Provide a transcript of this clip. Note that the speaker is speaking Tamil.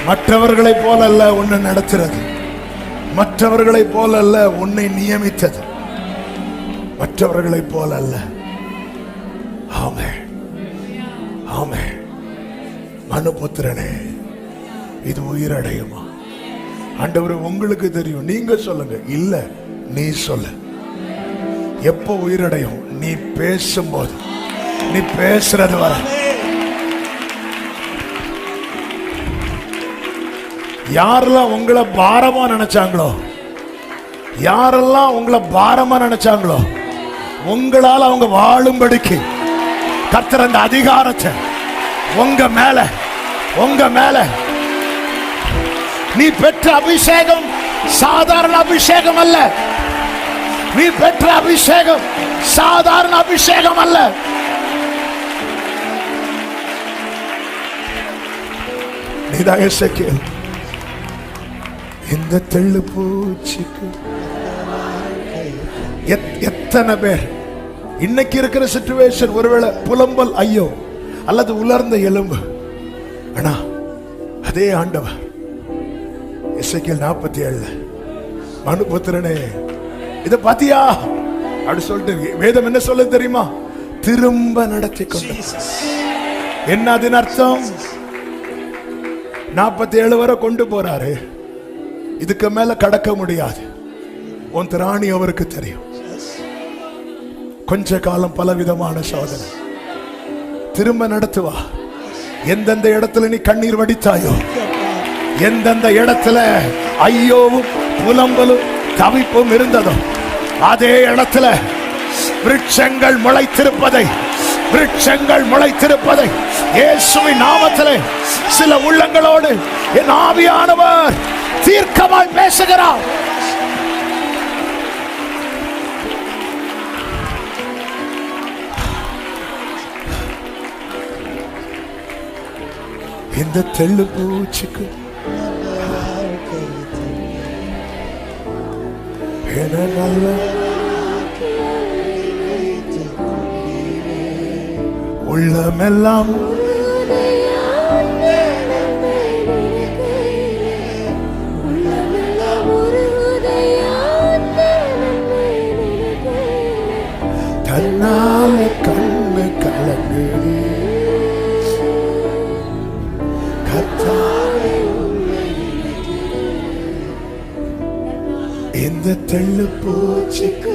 மற்றவர்களை போல அல்ல உன்னை நடத்துறது, மற்றவர்களை போல அல்ல உன்னை நியமித்தது, மற்றவர்களை போல அல்ல. ஆமென், ஆமென். மனுபுத்திரனே, இது உயிரடையுமா? ஆண்டவரே, உங்களுக்கு தெரியும், நீங்க சொல்லுங்க. இல்ல, நீ சொல்லு. எப்போ உயிரடையும்? நீ பேசும்போது, நீ பேசுறது வர. யாரெல்லாம் உங்களை பாரமா நினைச்சாங்களோ, யாரெல்லாம் உங்களை பாரமா நினைச்சாங்களோ, உங்களால் அவங்க வாழும்படிக்கு கர்த்தர் அந்த அதிகாரத்தை உங்க மேல நீ பெற்ற அபிஷேகம் சாதாரண அபிஷேகம் அல்ல. நீ பெற்ற அபிஷேகம் சாதாரண அபிஷேகம் அல்ல. நீதான் எசேக்கியேல். இந்த தெள்ளு பூச்சிக்கு எத்தனை பேர் இன்னைக்கு இருக்கிற சிச்சுவேஷன் ஒருவேளை புலம்பல், ஐயோ, அல்லது உலர்ந்த எலும்பு. ஆனா அதே ஆண்டவர் எசேக்கியேல் 47 மனுபுத்திரனே, இத பாத்தியா அப்படி சொல்லிட்டு வேதம் என்ன சொல்ல தெரியுமா? திரும்ப நடத்தி கொண்டு. என்ன அதன் அர்த்தம்? 47 வரை கொண்டு போறாரு. இதுக்கு மேல கடக்க முடியாது. உன் திராணி அவருக்கு தெரியும். கொஞ்ச காலம் பலவிதமான சோதனை திரும்ப நடத்துவா. எந்தெந்த இடத்துல நீ கண்ணீர் வடித்தாயோ, எந்தெந்த இடத்துல ஐயோவும் புலம்பலும் தவிப்பும் இருந்ததோ, அதே இடத்துல விருட்சங்கள் முளைத்திருப்பதை இயேசுவின் நாமத்திலே சில உள்ளங்களோடு என் ஆவியானவர் தீர்க்கமாய் பேசுகிறார். இந்த தெள்ளு பூச்சிக்கு நல்ல உள்ளமெல்லாம் தன்னால கண்ணு கலங்குது. இந்த தெள்ளு பூச்சிக்கு